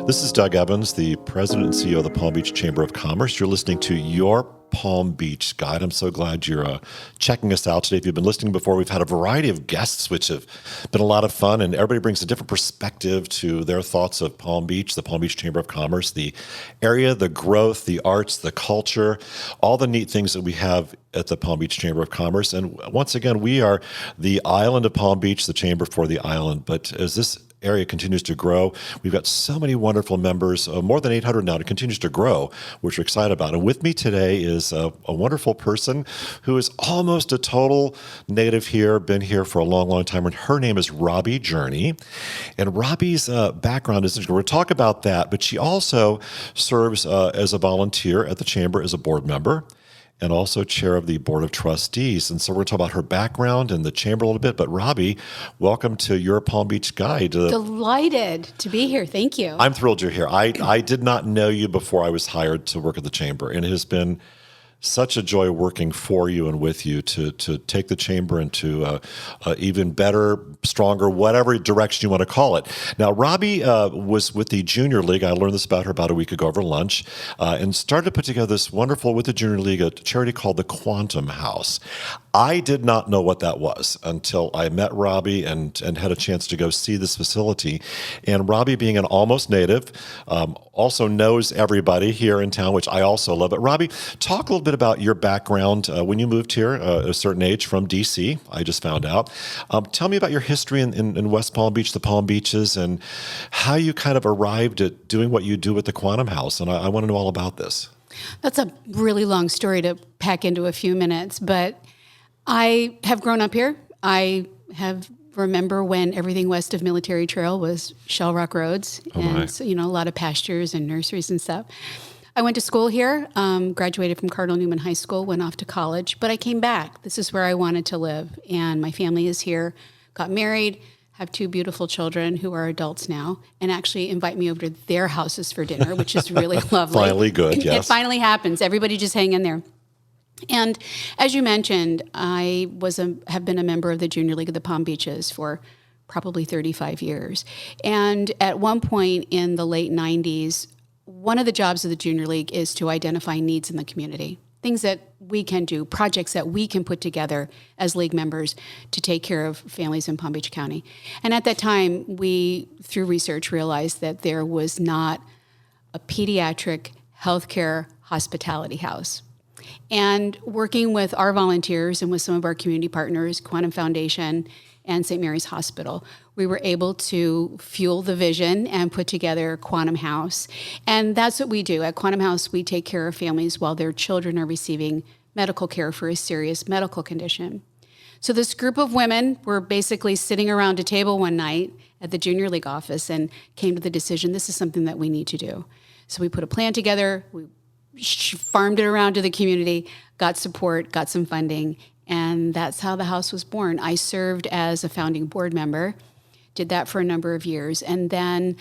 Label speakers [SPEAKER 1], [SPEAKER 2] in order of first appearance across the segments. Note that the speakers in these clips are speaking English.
[SPEAKER 1] This is Doug Evans, the President and CEO of the Palm Beach Chamber of Commerce. You're listening to Your Palm Beach Guide. I'm so glad you're checking us out today. If you've been listening before, we've had a variety of guests, which have been a lot of fun, and everybody brings a different perspective to their thoughts of Palm Beach, the Palm Beach Chamber of Commerce, the area, the growth, the arts, the culture, all the neat things that we have at the Palm Beach Chamber of Commerce. And once again, we are the island of Palm Beach, the chamber for the island. But as this area continues to grow, we've got so many wonderful members, more than 800 now. It continues to grow, which we're excited about. And with me today is a wonderful person who is almost a total native here, been here for a long, long time. And her name is Robi Jurney. And Robi's background is, we're going to talk about that, but she also serves as a volunteer at the chamber as a board member, and also chair of the Board of Trustees. And so we're going to talk about her background and the chamber a little bit. But Robi, welcome to Your Palm Beach Guide.
[SPEAKER 2] Delighted to be here. Thank you.
[SPEAKER 1] I'm thrilled you're here. I did not know you before I was hired to work at the chamber, and it has been such a joy working for you and with you to take the chamber into even better, stronger, whatever direction you want to call it. Now, Robi was with the Junior League. I learned this about her about a week ago over lunch, and started to put together this wonderful, with the Junior League, a charity called the Quantum House. I did not know what that was until I met Robi and had a chance to go see this facility. And Robi, being an almost native, also knows everybody here in town, which I also love. But Robi, talk a little bit about your background when you moved here at a certain age from D.C., I just found out. Tell me about your history in West Palm Beach, the Palm Beaches, and how you kind of arrived at doing what you do at the Quantum House. And I want to know all about this.
[SPEAKER 2] That's a really long story to pack into a few minutes, but I have grown up here. I remember when everything west of Military Trail was Shell Rock roads, and so, a lot of pastures and nurseries and stuff. I went to school here, graduated from Cardinal Newman High School, went off to college, but I came back. This is where I wanted to live, and my family is here, got married, have two beautiful children who are adults now, and actually invite me over to their houses for dinner, which is really lovely.
[SPEAKER 1] Finally good, yes.
[SPEAKER 2] It finally happens. Everybody just hang in there. And as you mentioned, I have been a member of the Junior League of the Palm Beaches for probably 35 years. And at one point in the late 90s, one of the jobs of the Junior League is to identify needs in the community, things that we can do, projects that we can put together as league members to take care of families in Palm Beach County. And at that time, we, through research, realized that there was not a pediatric healthcare hospitality house. And working with our volunteers and with some of our community partners, Quantum Foundation and St. Mary's Hospital, we were able to fuel the vision and put together Quantum House. And that's what we do. At Quantum House, we take care of families while their children are receiving medical care for a serious medical condition. So this group of women were basically sitting around a table one night at the Junior League office and came to the decision, this is something that we need to do. So we put a plan together, we farmed it around to the community, got support, got some funding, and that's how the house was born. I served as a founding board member, did that for a number of years, and then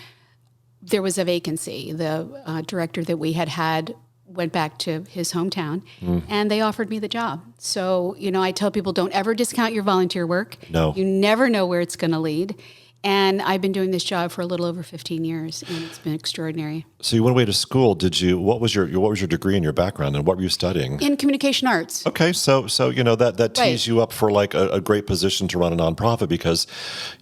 [SPEAKER 2] there was a vacancy. The director that we had went back to his hometown, and they offered me the job. So, I tell people, don't ever discount your volunteer work.
[SPEAKER 1] No.
[SPEAKER 2] You never know where it's going to lead. And I've been doing this job for a little over 15 years, and it's been extraordinary. So
[SPEAKER 1] you went away to school. What was your degree and your background, and what were you studying?
[SPEAKER 2] In communication arts.
[SPEAKER 1] Okay, so that tees you up for like a great position to run a nonprofit, because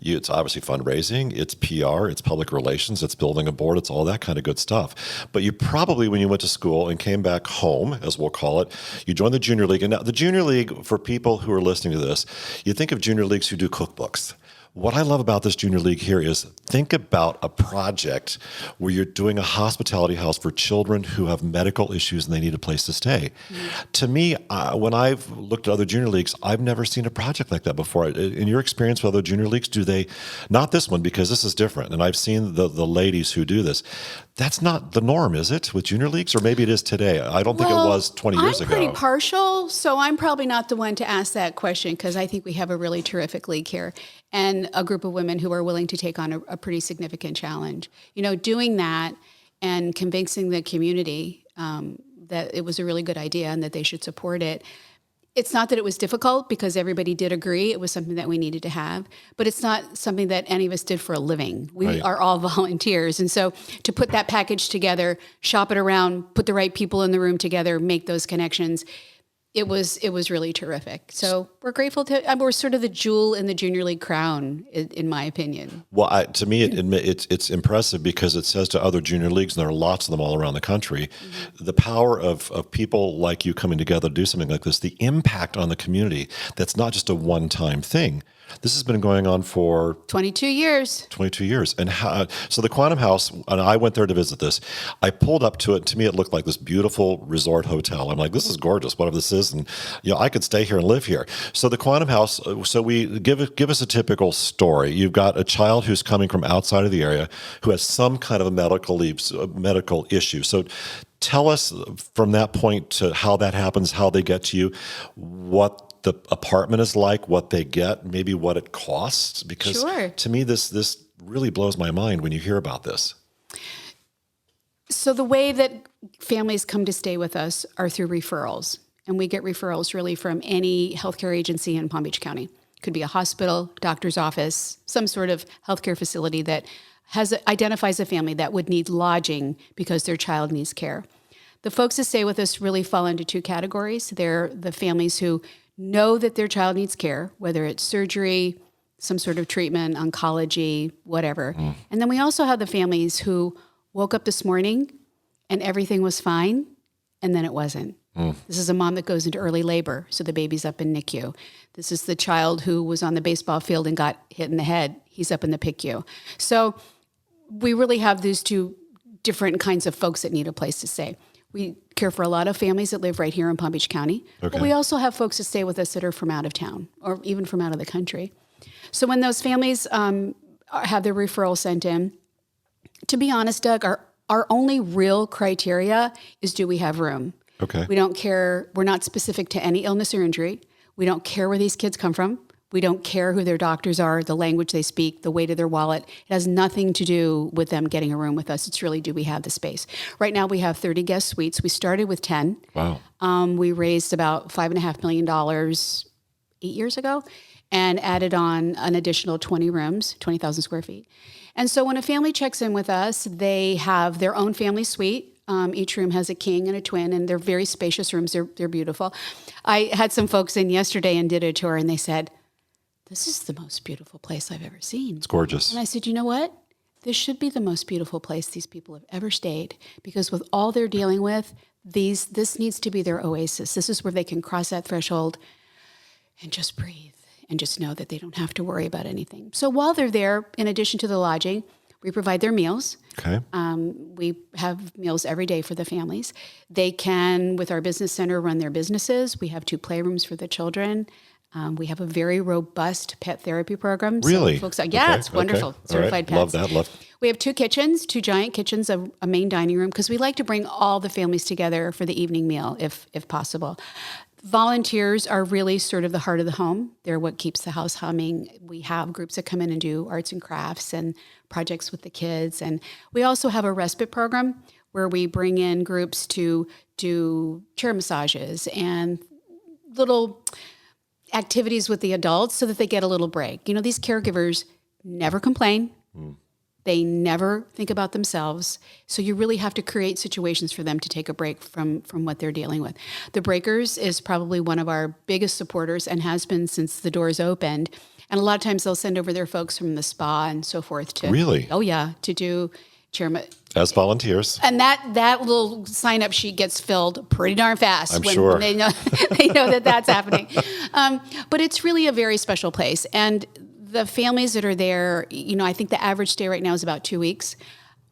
[SPEAKER 1] it's obviously fundraising, it's PR, it's public relations, it's building a board, it's all that kind of good stuff. But you probably, when you went to school and came back home, as we'll call it, you joined the Junior League. And now the Junior League, for people who are listening to this, you think of Junior Leagues who do cookbooks. What I love about this Junior League here is, think about a project where you're doing a hospitality house for children who have medical issues and they need a place to stay. Mm-hmm. To me, when I've looked at other Junior Leagues, I've never seen a project like that before. In your experience with other Junior Leagues, do they, not this one because this is different, and I've seen the ladies who do this. That's not the norm, is it, with Junior Leagues? Or maybe it is today. I don't think it was 20 years ago.
[SPEAKER 2] I'm pretty partial, so I'm probably not the one to ask that question, because I think we have a really terrific league here and a group of women who are willing to take on a pretty significant challenge. Doing that and convincing the community that it was a really good idea and that they should support it, It's not that it was difficult because everybody did agree it was something that we needed to have, but it's not something that any of us did for a living. We
[SPEAKER 1] Right.
[SPEAKER 2] are all volunteers. And so to put that package together, shop it around, put the right people in the room together, make those connections, it was really terrific. So we're grateful we're sort of the jewel in the junior league crown, in my opinion.
[SPEAKER 1] Well, to me, it's impressive because it says to other junior leagues, and there are lots of them all around the country, the power of people like you coming together to do something like this, the impact on the community. That's not just a one-time thing. This has been going on for
[SPEAKER 2] 22 years.
[SPEAKER 1] 22 years. And so the Quantum House, and I went there to visit this. I pulled up to it. To me, it looked like this beautiful resort hotel. I'm like, this is gorgeous, whatever this is. And, I could stay here and live here. So the Quantum House, so we give us a typical story. You've got a child who's coming from outside of the area who has some kind of a medical issue. So tell us from that point to how that happens, how they get to you, what the apartment is like, what they get, maybe what it costs, because
[SPEAKER 2] Sure.
[SPEAKER 1] to me, this really blows my mind when you hear about this.
[SPEAKER 2] So the way that families come to stay with us are through referrals. And we get referrals really from any healthcare agency in Palm Beach County. Could be a hospital, doctor's office, some sort of healthcare facility that identifies a family that would need lodging because their child needs care. The folks that stay with us really fall into two categories. They're the families who know that their child needs care, whether it's surgery, some sort of treatment, oncology, whatever. And then we also have the families who woke up this morning and everything was fine, and then it wasn't. This is a mom that goes into early labor, so the baby's up in NICU. This is the child who was on the baseball field and got hit in the head. He's up in the PICU. So we really have these two different kinds of folks that need a place to stay. We care for a lot of families that live right here in Palm Beach County, but we also have folks that stay with us that are from out of town or even from out of the country. So when those families have their referral sent in, to be honest, Doug, our only real criteria is, do we have room?
[SPEAKER 1] Okay.
[SPEAKER 2] We don't care. We're not specific to any illness or injury. We don't care where these kids come from. We don't care who their doctors are, the language they speak, the weight of their wallet. It has nothing to do with them getting a room with us. It's really, do we have the space? Right now we have 30 guest suites. We started with 10.
[SPEAKER 1] Wow.
[SPEAKER 2] We raised about $5.5 million 8 years ago and added on an additional 20 rooms, 20,000 square feet. And so when a family checks in with us, they have their own family suite. Each room has a king and a twin, and they're very spacious rooms. They're beautiful. I had some folks in yesterday and did a tour, and they said, this is the most beautiful place I've ever seen.
[SPEAKER 1] It's gorgeous.
[SPEAKER 2] And I said, you know what? This should be the most beautiful place these people have ever stayed, because with all they're dealing with, this needs to be their oasis. This is where they can cross that threshold and just breathe and just know that they don't have to worry about anything. So while they're there, in addition to the lodging, we provide their meals.
[SPEAKER 1] Okay.
[SPEAKER 2] We have meals every day for the families. They can, with our business center, run their businesses. We have 2 playrooms for the children. We have a very robust pet therapy program.
[SPEAKER 1] Really?
[SPEAKER 2] So folks, yeah, it's wonderful.
[SPEAKER 1] Okay.
[SPEAKER 2] Certified
[SPEAKER 1] All right.
[SPEAKER 2] pets.
[SPEAKER 1] Love that.
[SPEAKER 2] We have 2 kitchens, 2 giant kitchens, a main dining room, because we like to bring all the families together for the evening meal, if possible. Volunteers are really sort of the heart of the home. They're what keeps the house humming. We have groups that come in and do arts and crafts and projects with the kids. And we also have a respite program where we bring in groups to do chair massages and little activities with the adults so that they get a little break. You know, these caregivers never complain. They never think about themselves. So you really have to create situations for them to take a break from what they're dealing with. The Breakers is probably one of our biggest supporters and has been since the doors opened. And a lot of times they'll send over their folks from the spa and so forth to
[SPEAKER 1] Really?
[SPEAKER 2] Oh yeah, to do chairman.
[SPEAKER 1] As volunteers.
[SPEAKER 2] And that little sign-up sheet gets filled pretty darn fast
[SPEAKER 1] I'm
[SPEAKER 2] when
[SPEAKER 1] sure.
[SPEAKER 2] they know that that's happening. But it's really a very special place. And the families that are there, you know, I think the average stay right now is about 2 weeks.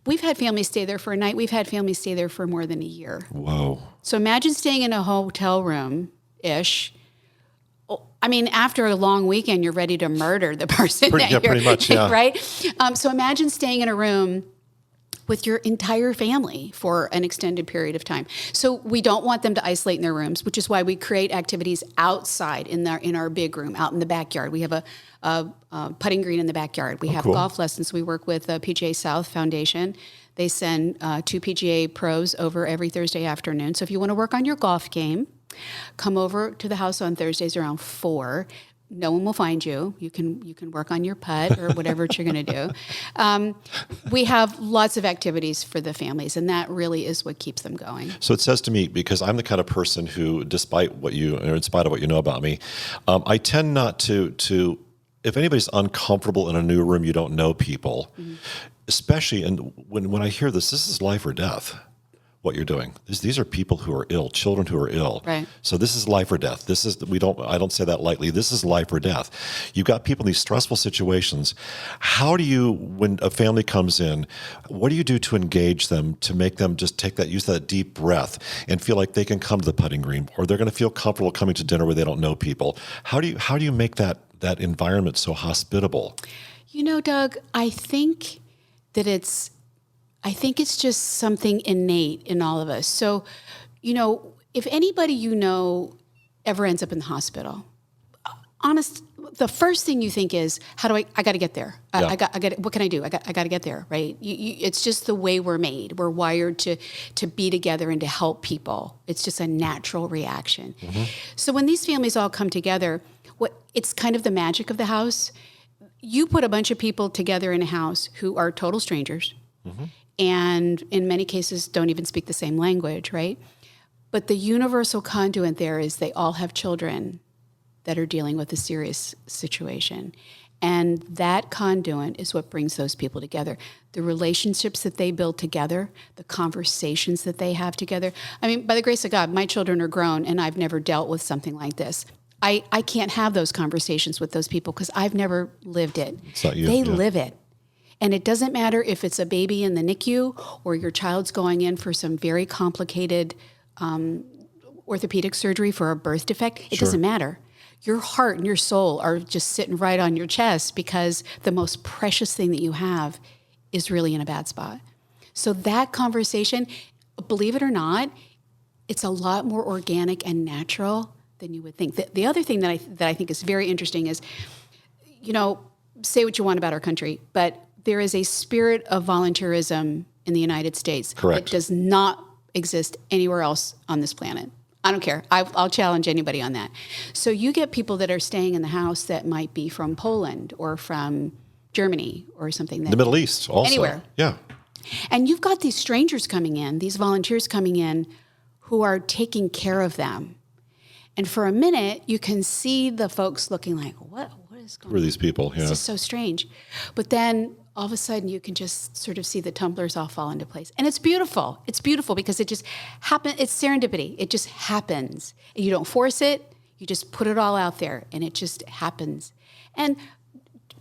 [SPEAKER 2] We've had families stay there for a night. We've had families stay there for more than a year.
[SPEAKER 1] Whoa.
[SPEAKER 2] So imagine staying in a hotel room-ish. I mean, after a long weekend, you're ready to murder the person.
[SPEAKER 1] Pretty much, yeah.
[SPEAKER 2] Right? So imagine staying in a room with your entire family for an extended period of time. So we don't want them to isolate in their rooms, which is why we create activities outside in our big room, out in the backyard. We have a putting green in the backyard. We have
[SPEAKER 1] cool.
[SPEAKER 2] golf lessons. We work with PGA South Foundation. They send 2 PGA pros over every Thursday afternoon. So if you want to work on your golf game, Come over to the house on Thursdays around 4. No one will find you. You can work on your putt or whatever you're going to do. We have lots of activities for the families, and that really is what keeps them going.
[SPEAKER 1] So it says to me, because I'm the kind of person who, in spite of what you know about me, I tend not to if anybody's uncomfortable in a new room, you don't know people, especially, and when I hear this is life or death. What you're doing. These are people who are ill, children who are ill.
[SPEAKER 2] Right.
[SPEAKER 1] So this is life or death. I don't say that lightly. This is life or death. You've got people in these stressful situations. How do you, when a family comes in, what do you do to engage them, to make them just use that deep breath and feel like they can come to the putting green, or they're going to feel comfortable coming to dinner where they don't know people? How do you make that environment so hospitable?
[SPEAKER 2] Doug, I think it's just something innate in all of us. So, if anybody ever ends up in the hospital, the first thing you think is, how do I got to get there?
[SPEAKER 1] Yeah.
[SPEAKER 2] I got what can I do? I got to get there, right? It's just the way we're made. We're wired to be together and to help people. It's just a natural reaction. Mm-hmm. So when these families all come together, it's kind of the magic of the house. You put a bunch of people together in a house who are total strangers. Mm-hmm. And in many cases don't even speak the same language, right? But the universal conduit there is they all have children that are dealing with a serious situation. And that conduit is what brings those people together. The relationships that they build together, the conversations that they have together. I mean, by the grace of God, my children are grown and I've never dealt with something like this. I can't have those conversations with those people because I've never lived it.
[SPEAKER 1] It's not you.
[SPEAKER 2] They live it. And it doesn't matter if it's a baby in the NICU or your child's going in for some very complicated orthopedic surgery for a birth defect. It doesn't matter. Your heart and your soul are just sitting right on your chest because the most precious thing that you have is really in a bad spot. So that conversation, believe it or not, it's a lot more organic and natural than you would think. The other thing that I think is very interesting is, say what you want about our country, but there is a spirit of volunteerism in the United States.
[SPEAKER 1] Correct.
[SPEAKER 2] That does not exist anywhere else on this planet. I don't care. I'll challenge anybody on that. So you get people that are staying in the house that might be from Poland or from Germany or something.
[SPEAKER 1] The Middle East also.
[SPEAKER 2] Anywhere.
[SPEAKER 1] Yeah.
[SPEAKER 2] And you've got these strangers coming in, these volunteers coming in who are taking care of them. And for a minute, you can see the folks looking like, what is going on?
[SPEAKER 1] Who are these people? Yeah.
[SPEAKER 2] It's just so strange. But then all of a sudden you can just sort of see the tumblers all fall into place. And it's beautiful. It's beautiful because it just happens. It's serendipity. It just happens. And you don't force it. You just put it all out there and it just happens. And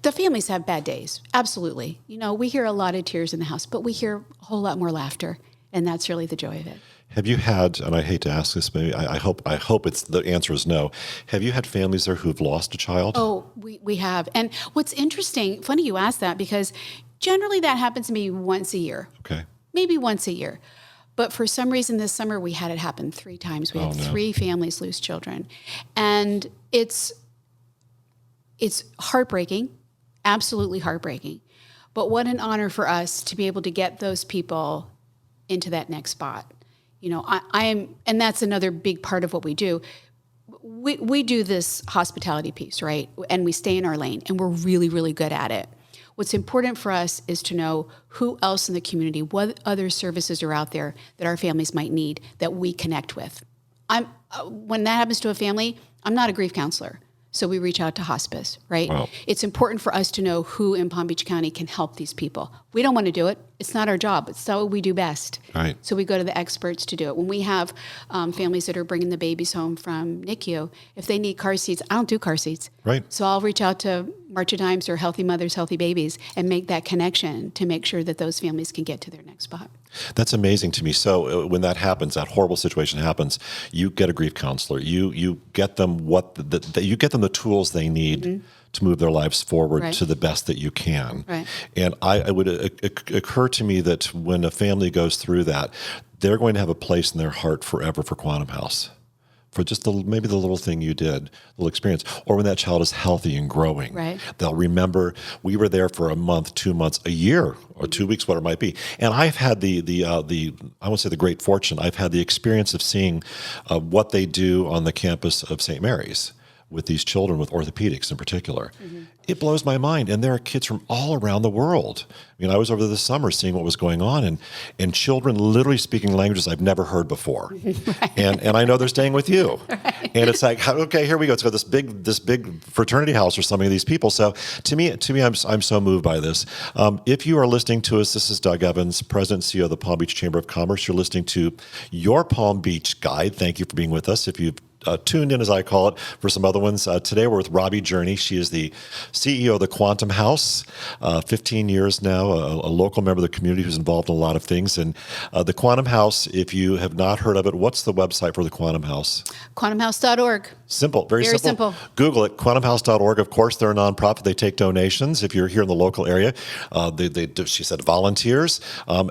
[SPEAKER 2] the families have bad days. Absolutely. We hear a lot of tears in the house, but we hear a whole lot more laughter. And that's really the joy of it.
[SPEAKER 1] Have you had, and I hate to ask this, maybe I hope it's the answer is no. Have you had families there who've lost a child?
[SPEAKER 2] Oh, we have. And what's interesting, funny you ask that, because generally that happens to me once a year.
[SPEAKER 1] Okay.
[SPEAKER 2] Maybe once a year. But for some reason this summer we had it happen 3 times. We had 3 families lose children. And it's heartbreaking, absolutely heartbreaking. But what an honor for us to be able to get those people into that next spot. I am, and that's another big part of what we do. We do this hospitality piece, right? And we stay in our lane, and we're really, really good at it. What's important for us is to know who else in the community, what other services are out there that our families might need that we connect with. When that happens to a family, I'm not a grief counselor. So we reach out to hospice, right?
[SPEAKER 1] Wow.
[SPEAKER 2] It's important for us to know who in Palm Beach County can help these people. We don't want to do it. It's not our job. It's not what we do best.
[SPEAKER 1] Right.
[SPEAKER 2] So we go to the experts to do it. When we have families that are bringing the babies home from NICU, if they need car seats, I don't do car seats.
[SPEAKER 1] Right.
[SPEAKER 2] So I'll reach out to March of Dimes or Healthy Mothers, Healthy Babies and make that connection to make sure that those families can get to their next spot.
[SPEAKER 1] That's amazing to me. So when that happens, that horrible situation happens, you get a grief counselor. You get them you get them the tools they need to move their lives forward to the best that you can.
[SPEAKER 2] Right.
[SPEAKER 1] And it would occur to me that when a family goes through that, they're going to have a place in their heart forever for Quantum House. for just maybe the little thing you did, little experience, or when that child is healthy and growing.
[SPEAKER 2] Right.
[SPEAKER 1] They'll remember we were there for a month, 2 months, a year, or 2 weeks, whatever it might be. And I've had I won't say the great fortune, I've had the experience of seeing what they do on the campus of St. Mary's with these children with orthopedics in particular. It blows my mind. And there are kids from all around the world. I mean, I was over there this summer seeing what was going on, and children literally speaking languages I've never heard before. Right. And I know they're staying with you. Right. And it's like, okay, here we go. It's got this big fraternity house or something of these people. So to me, I'm so moved by this. If you are listening to us, this is Doug Evans, President and CEO of the Palm Beach Chamber of Commerce. You're listening to Your Palm Beach Guide. Thank you for being with us. If you've tuned in, as I call it, for some other ones. Today we're with Robi Jurney. She is the CEO of the Quantum House, 15 years now, a local member of the community who's involved in a lot of things. And the Quantum House, if you have not heard of it, what's the website for the Quantum House?
[SPEAKER 2] QuantumHouse.org.
[SPEAKER 1] Simple, very simple. Google it, quantumhouse.org. Of course, they're a nonprofit. They take donations. If you're here in the local area, she said volunteers.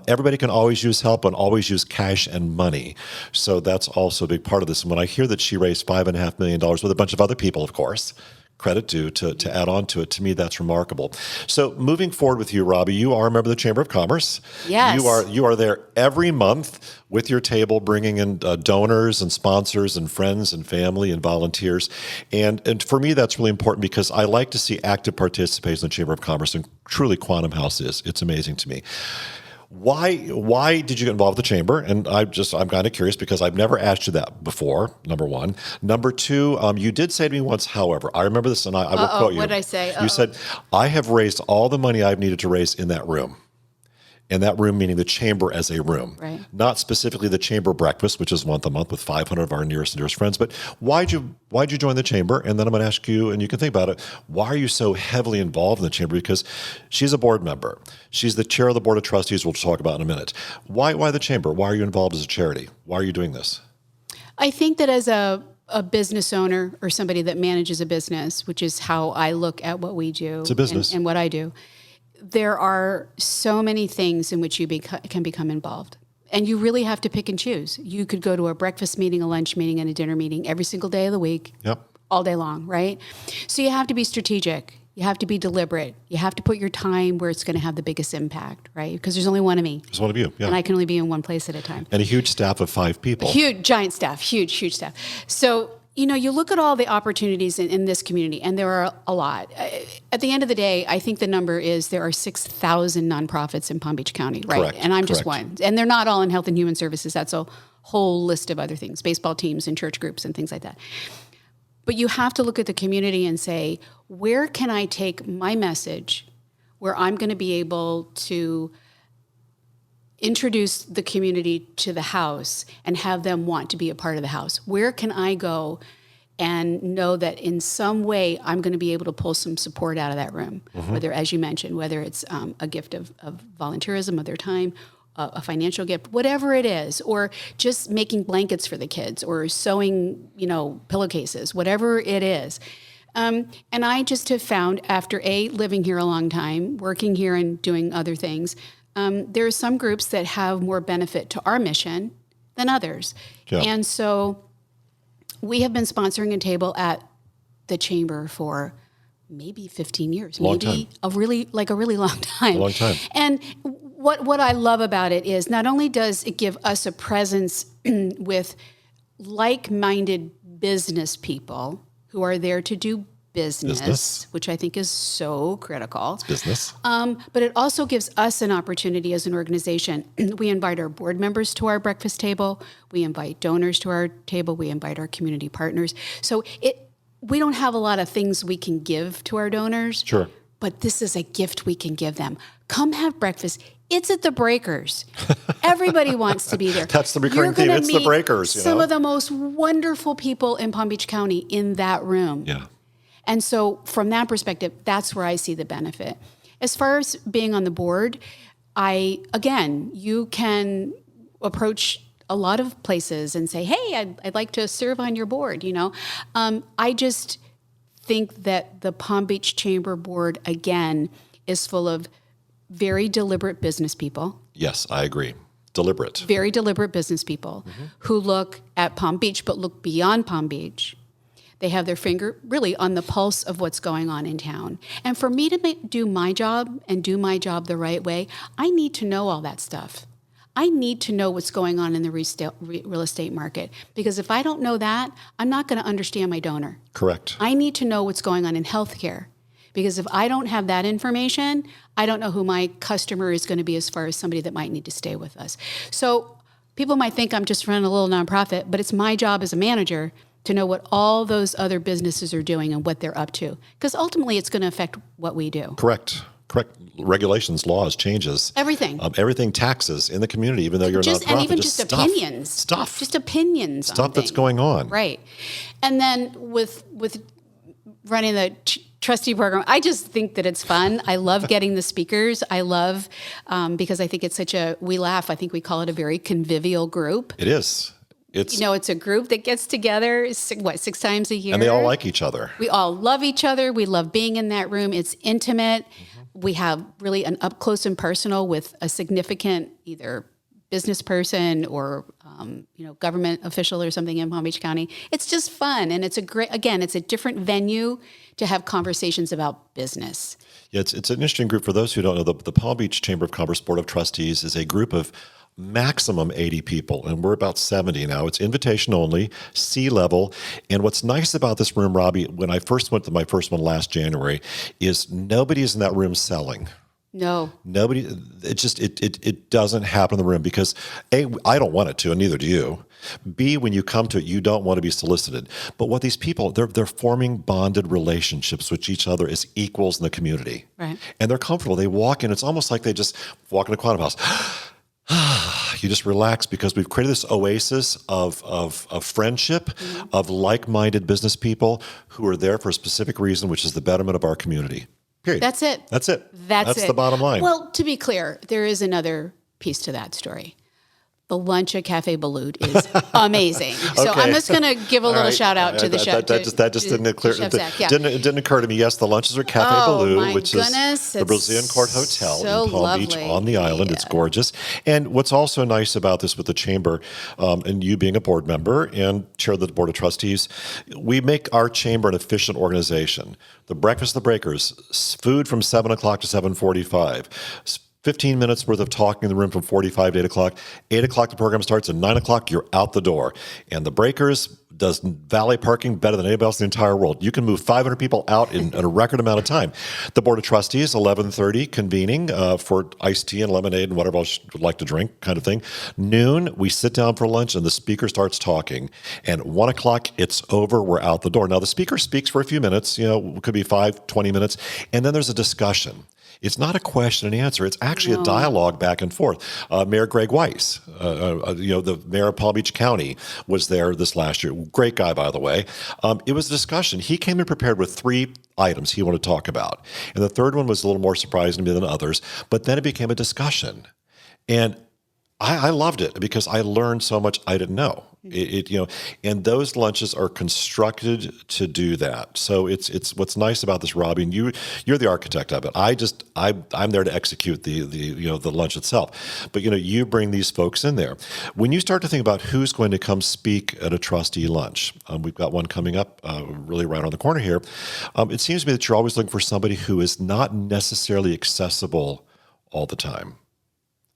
[SPEAKER 1] Everybody can always use help and always use cash and money. So that's also a big part of this. And when I hear that she raised $5.5 million with a bunch of other people, of course, credit due to add on to it. To me, that's remarkable. So moving forward with you, Robi, you are a member of the Chamber of Commerce.
[SPEAKER 2] Yes.
[SPEAKER 1] You are there every month with your table, bringing in donors and sponsors and friends and family and volunteers. And for me, that's really important because I like to see active participation in the Chamber of Commerce, and truly Quantum House is. It's amazing to me. Why did you get involved with the chamber? And I'm kind of curious because I've never asked you that before, number one. Number two, you did say to me once, however, I remember this and I will quote you.
[SPEAKER 2] What did I say?
[SPEAKER 1] You said, I have raised all the money I've needed to raise in that room. And that room meaning the chamber as a room.
[SPEAKER 2] Right.
[SPEAKER 1] Not specifically the chamber breakfast, which is once a month with 500 of our nearest and dearest friends. But why'd you join the chamber? And then I'm going to ask you, and you can think about it, why are you so heavily involved in the chamber? Because she's a board member. She's the chair of the board of trustees, we'll talk about in a minute. Why the chamber? Why are you involved as a charity? Why are you doing this?
[SPEAKER 2] I think that as a business owner or somebody that manages a business, which is how I look at what we do.
[SPEAKER 1] It's a business.
[SPEAKER 2] And what I do. There are so many things in which you can become involved. And you really have to pick and choose. You could go to a breakfast meeting, a lunch meeting, and a dinner meeting every single day of the week, all day long, right? So you have to be strategic. You have to be deliberate. You have to put your time where it's going to have the biggest impact, right? Because there's only one of me.
[SPEAKER 1] There's one of you, yeah.
[SPEAKER 2] And I can only be in one place at a time.
[SPEAKER 1] And a huge staff of 5 people.
[SPEAKER 2] Giant staff, huge staff. So, you look at all the opportunities in this community, and there are a lot. At the end of the day, I think the number is there are 6,000 nonprofits in Palm Beach County, right?
[SPEAKER 1] Correct,
[SPEAKER 2] and I'm just one. And they're not all in health and human services. That's a whole list of other things, baseball teams and church groups and things like that. But you have to look at the community and say, where can I take my message where I'm going to be able to introduce the community to the house and have them want to be a part of the house? Where can I go and know that in some way I'm going to be able to pull some support out of that room? Whether, as you mentioned, whether it's a gift of volunteerism of their time, a financial gift, whatever it is, or just making blankets for the kids or sewing, pillowcases, whatever it is. And I just have found after living here a long time, working here and doing other things, there are some groups that have more benefit to our mission than others. Yeah. And so we have been sponsoring a table at the chamber for maybe 15 years, a really long time.
[SPEAKER 1] A long time.
[SPEAKER 2] And what I love about it is not only does it give us a presence with like-minded business people who are there to do business, which I think is so critical.
[SPEAKER 1] It's business.
[SPEAKER 2] But it also gives us an opportunity as an organization. We invite our board members to our breakfast table. We invite donors to our table. We invite our community partners. So we don't have a lot of things we can give to our donors.
[SPEAKER 1] Sure.
[SPEAKER 2] But this is a gift we can give them. Come have breakfast. It's at the Breakers. Everybody wants to be there.
[SPEAKER 1] That's the recurring theme. It's the Breakers.
[SPEAKER 2] Some of the most wonderful people in Palm Beach County in that room.
[SPEAKER 1] Yeah.
[SPEAKER 2] And so from that perspective, that's where I see the benefit. As far as being on the board, you can approach a lot of places and say, hey, I'd like to serve on your board, I just think that the Palm Beach Chamber Board, again, is full of very deliberate business people.
[SPEAKER 1] Yes, I agree. Deliberate.
[SPEAKER 2] very deliberate business people who look at Palm Beach, but look beyond Palm Beach. They have their finger really on the pulse of what's going on in town. And for me to do my job and do my job the right way, I need to know all that stuff. I need to know what's going on in the real estate market, because if I don't know that, I'm not going to understand my donor.
[SPEAKER 1] Correct.
[SPEAKER 2] I need to know what's going on in healthcare, because if I don't have that information, I don't know who my customer is going to be as far as somebody that might need to stay with us. So people might think I'm just running a little nonprofit, but it's my job as a manager to know what all those other businesses are doing and what they're up to, because ultimately it's going to affect what we do.
[SPEAKER 1] Correct. Regulations, laws, changes.
[SPEAKER 2] Everything.
[SPEAKER 1] Everything, taxes in the community, even though you're a nonprofit.
[SPEAKER 2] And even just opinions.
[SPEAKER 1] Stuff.
[SPEAKER 2] Just opinions.
[SPEAKER 1] Stuff that's going on.
[SPEAKER 2] Right. And then with running the trustee program, I just think that it's fun. I love getting the speakers. I love, because I think it's we laugh. I think we call it a very convivial group.
[SPEAKER 1] It is. It's
[SPEAKER 2] a group that gets together, 6 times a year.
[SPEAKER 1] And they all like each other.
[SPEAKER 2] We all love each other. We love being in that room. It's intimate. We have really an up close and personal with a significant either business person or government official or something in Palm Beach County. It's just fun, and it's it's a different venue to have conversations about business.
[SPEAKER 1] Yeah, it's an interesting group. For those who don't know, the Palm Beach Chamber of Commerce Board of Trustees is a group of maximum 80 people, and we're about 70 now. It's invitation only, C-level. And what's nice about this room, Robbie, when I first went to my first one last January, is nobody is in that room selling.
[SPEAKER 2] No.
[SPEAKER 1] Nobody, it doesn't happen in the room because A, I don't want it to, and neither do you. B, when you come to it, you don't want to be solicited. But what these people, they're forming bonded relationships with each other as equals in the community.
[SPEAKER 2] Right.
[SPEAKER 1] And they're comfortable. They walk in, it's almost like they just walk in a quantum house. You just relax because we've created this oasis of friendship, of like-minded business people who are there for a specific reason, which is the betterment of our community. Period.
[SPEAKER 2] That's it.
[SPEAKER 1] That's it.
[SPEAKER 2] That's it.
[SPEAKER 1] The bottom line.
[SPEAKER 2] Well, to be clear, there is another piece to that story. The lunch at Cafe Balut is amazing. So
[SPEAKER 1] Okay.
[SPEAKER 2] I'm just going to give a little shout out to the chef.
[SPEAKER 1] That just didn't clear.
[SPEAKER 2] Chef Zach, yeah.
[SPEAKER 1] It didn't occur to me. Yes, the lunches are at Cafe Balut, which is the Brazilian Court Hotel
[SPEAKER 2] so
[SPEAKER 1] in Palm Beach
[SPEAKER 2] lovely.
[SPEAKER 1] on the island.
[SPEAKER 2] Yeah.
[SPEAKER 1] It's gorgeous. And what's also nice about this with the chamber, and you being a board member and chair of the board of trustees, we make our chamber an efficient organization. The breakfast of the breakers, food from 7 o'clock to 7:45. 15 minutes worth of talking in the room from 45 to 8 o'clock. 8 o'clock, the program starts. At 9 o'clock, you're out the door. And the Breakers does valet parking better than anybody else in the entire world. You can move 500 people out in a record amount of time. The Board of Trustees, 11:30, convening for iced tea and lemonade and whatever else you would like to drink kind of thing. Noon, we sit down for lunch and the speaker starts talking. And 1 o'clock, it's over. We're out the door. Now, the speaker speaks for a few minutes. It could be 5, 20 minutes. And then there's a discussion. It's not a question and answer. It's actually a dialogue back and forth. Mayor Greg Weiss, the mayor of Palm Beach County, was there this last year. Great guy, by the way. It was a discussion. He came in prepared with 3 items he wanted to talk about. And the third one was a little more surprising to me than others. But then it became a discussion. And I loved it because I learned so much I didn't know. And those lunches are constructed to do that. So it's what's nice about this, Robbie, and you're the architect of it. I'm there to execute the lunch itself. But you bring these folks in there. When you start to think about who's going to come speak at a trustee lunch, we've got one coming up really right on the corner here. It seems to me that you're always looking for somebody who is not necessarily accessible all the time.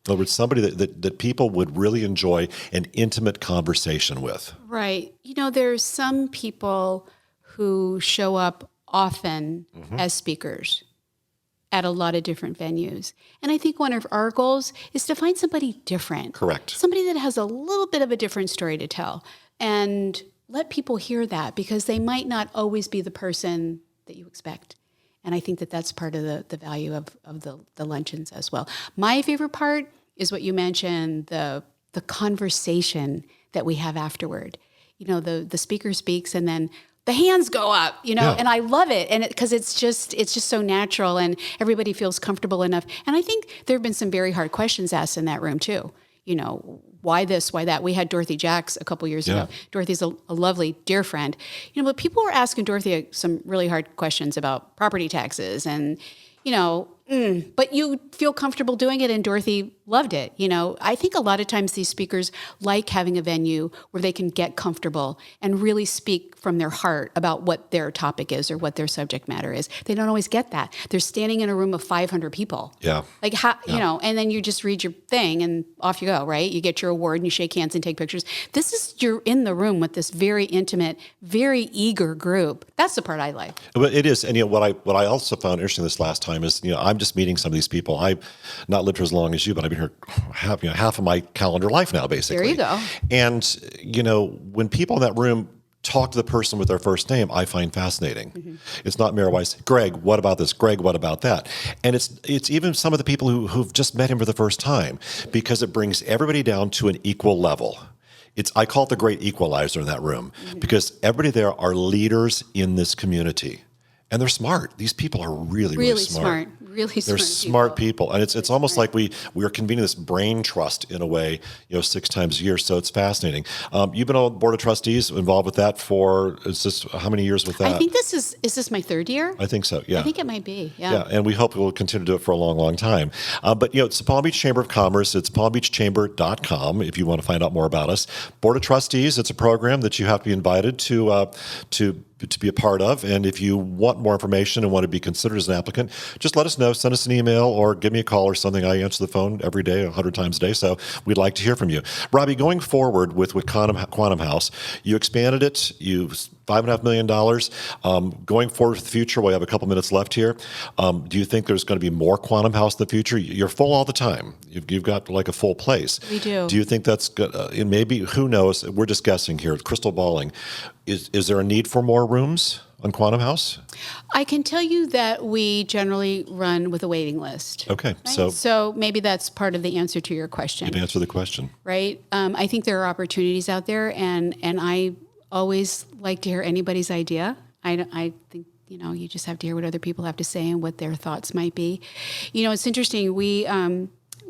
[SPEAKER 1] In other words, somebody that people would really enjoy an intimate conversation with.
[SPEAKER 2] Right. There's some people who show up often as speakers at a lot of different venues. And I think one of our goals is to find somebody different.
[SPEAKER 1] Correct.
[SPEAKER 2] Somebody that has a little bit of a different story to tell. And let people hear that because they might not always be the person that you expect. And I think that that's part of the value of the luncheons as well. My favorite part is what you mentioned, the conversation that we have afterward. The speaker speaks and then the hands go up, and I love it. And because it's just so natural and everybody feels comfortable enough. And I think there have been some very hard questions asked in that room too. Why this, why that? We had Dorothy Jacks a couple years ago. Dorothy's a lovely, dear friend. But people were asking Dorothy some really hard questions about property taxes and, but you feel comfortable doing it, and Dorothy loved it. I think a lot of times these speakers like having a venue where they can get comfortable and really speak from their heart about what their topic is or what their subject matter is. They don't always get that. They're standing in a room of 500 people.
[SPEAKER 1] Yeah.
[SPEAKER 2] Like, and then you just read your thing and off you go, right? You get your award and you shake hands and take pictures. You're in the room with this very intimate, very eager group. That's the part I like.
[SPEAKER 1] But it is, and what I also found interesting this last time is, I'm just meeting some of these people. I've not lived here as long as you, but I've been here half of my calendar life now, basically.
[SPEAKER 2] There you go.
[SPEAKER 1] And when people in that room talk to the person with their first name, I find fascinating. Mm-hmm. It's not Mayor Weiss. Greg, what about this? Greg, what about that? And it's even some of the people who've just met him for the first time, because it brings everybody down to an equal level. I call it the great equalizer in that room, because everybody there are leaders in this community. And they're smart. These people are really smart. They're smart people. And it's almost like we are convening this brain trust in a way, 6 times a year. So it's fascinating. You've been on the board of trustees, involved with that how many years with that?
[SPEAKER 2] I think is this my 3rd year?
[SPEAKER 1] I think so, yeah.
[SPEAKER 2] I think it might be, yeah.
[SPEAKER 1] Yeah, and we hope we'll continue to do it for a long, long time. But, it's the Palm Beach Chamber of Commerce. It's palmbeachchamber.com if you want to find out more about us. Board of Trustees, it's a program that you have to be invited to be a part of. And if you want more information and want to be considered as an applicant, just let us know, send us an email or give me a call or something. I answer the phone every day, 100 times a day. So we'd like to hear from you. Robbie, going forward with Quantum House, you expanded it, $5.5 million. Going forward with the future, we have a couple minutes left here. Do you think there's going to be more Quantum House in the future? You're full all the time. You've got like a full place.
[SPEAKER 2] We do.
[SPEAKER 1] Do you think that's good? Maybe, who knows? We're just guessing here, crystal balling. Is there a need for more rooms on Quantum House?
[SPEAKER 2] I can tell you that we generally run with a waiting list.
[SPEAKER 1] Okay.
[SPEAKER 2] Right? So maybe that's part of the answer to your question.
[SPEAKER 1] You'd answer the question.
[SPEAKER 2] Right? I think there are opportunities out there, and I always like to hear anybody's idea. I think, you just have to hear what other people have to say and what their thoughts might be. It's interesting.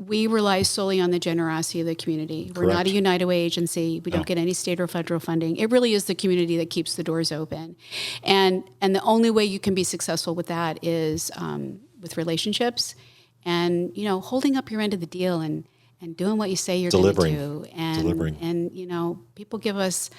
[SPEAKER 2] We rely solely on the generosity of the community. We're not a United Way agency. We don't get any state or federal funding. It really is the community that keeps the doors open. And the only way you can be successful with that is with relationships and, holding up your end of the deal and doing what you say you're going to do. And people give us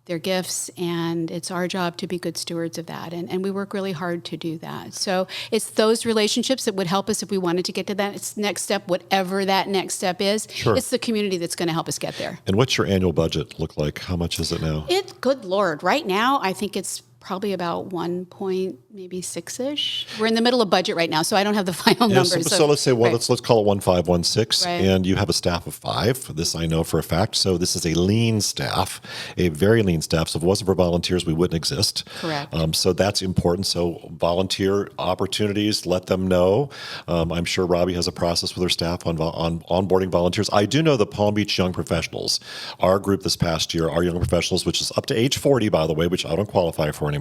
[SPEAKER 2] their gifts, and it's our job to be good stewards of that. And we work really hard to do that. So it's those relationships that would help us if we wanted to get to that next step, whatever that next step is. Sure. It's the community that's going to help us get there.
[SPEAKER 1] And what's your annual budget look like? How much is it now?
[SPEAKER 2] Good Lord. Right now, I think it's probably about 1.6-ish. We're in the middle of budget right now, so I don't have the final numbers.
[SPEAKER 1] So let's say, let's call it 1.516,
[SPEAKER 2] right.
[SPEAKER 1] And you have a staff of 5. This I know for a fact. So this is a lean staff, a very lean staff. So if it wasn't for volunteers, we wouldn't exist.
[SPEAKER 2] Correct.
[SPEAKER 1] So that's important. So volunteer opportunities, let them know. I'm sure Robbie has a process with her staff on onboarding volunteers. I do know the Palm Beach Young Professionals, our group this past year, our young professionals, which is up to age 40, by the way, which I don't qualify for anymore.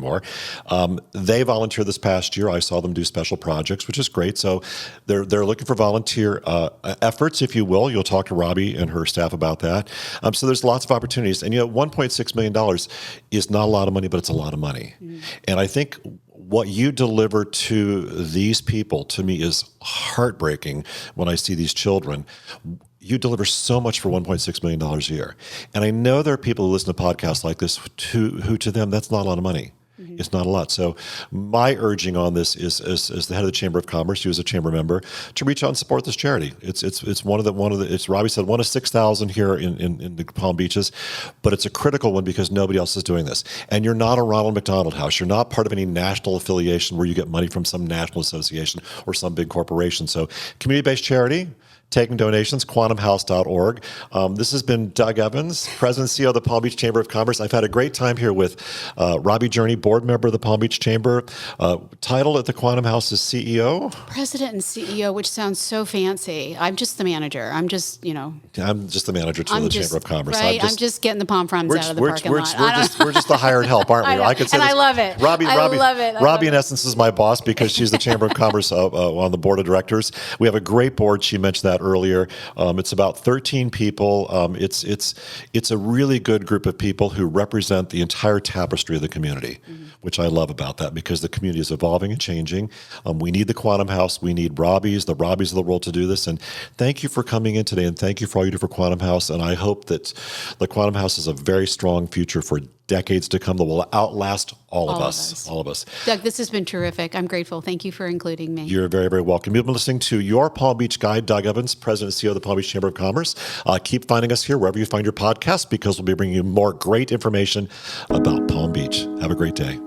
[SPEAKER 1] They volunteered this past year. I saw them do special projects, which is great. So they're looking for volunteer efforts, if you will. You'll talk to Robbie and her staff about that. So there's lots of opportunities. And $1.6 million is not a lot of money, but it's a lot of money. Mm-hmm. And I think what you deliver to these people, to me, is heartbreaking when I see these children. You deliver so much for $1.6 million a year. And I know there are people who listen to podcasts like this who to them, that's not a lot of money. Mm-hmm. It's not a lot. So my urging on this is the head of the Chamber of Commerce, you as a chamber member, to reach out and support this charity. It's Robbie said, one of 6,000 here in the Palm Beaches, but it's a critical one because nobody else is doing this. And you're not a Ronald McDonald House. You're not part of any national affiliation where you get money from some national association or some big corporation. So community-based charity, taking donations, quantumhouse.org. This has been Doug Evans, President and CEO of the Palm Beach Chamber of Commerce. I've had a great time here with Robi Jurney, board member of the Palm Beach Chamber. Title at the Quantum House is CEO?
[SPEAKER 2] President and CEO, which sounds so fancy. I'm just the manager. I'm just the
[SPEAKER 1] manager to the Chamber of Commerce.
[SPEAKER 2] Right? I'm just getting the pom poms out of the parking lot.
[SPEAKER 1] We're just the hired help, aren't we?
[SPEAKER 2] I could say and this. I love it.
[SPEAKER 1] Robbie, in essence, is my boss because she's the Chamber of Commerce on the board of directors. We have a great board. She mentioned that that earlier. It's about 13 people. It's a really good group of people who represent the entire tapestry of the community, which I love about that because the community is evolving and changing. We need the Quantum House. We need Robis, the Robis of the world to do this. And thank you for coming in today, and thank you for all you do for Quantum House. And I hope that the Quantum House has a very strong future for decades to come that will outlast all of us. All of us.
[SPEAKER 2] Doug, this has been terrific. I'm grateful. Thank you for including me.
[SPEAKER 1] You're very, very welcome. You've been listening to Your Palm Beach Guide, Doug Evans, President and CEO of the Palm Beach Chamber of Commerce. Keep finding us here wherever you find your podcast because we'll be bringing you more great information about Palm Beach. Have a great day.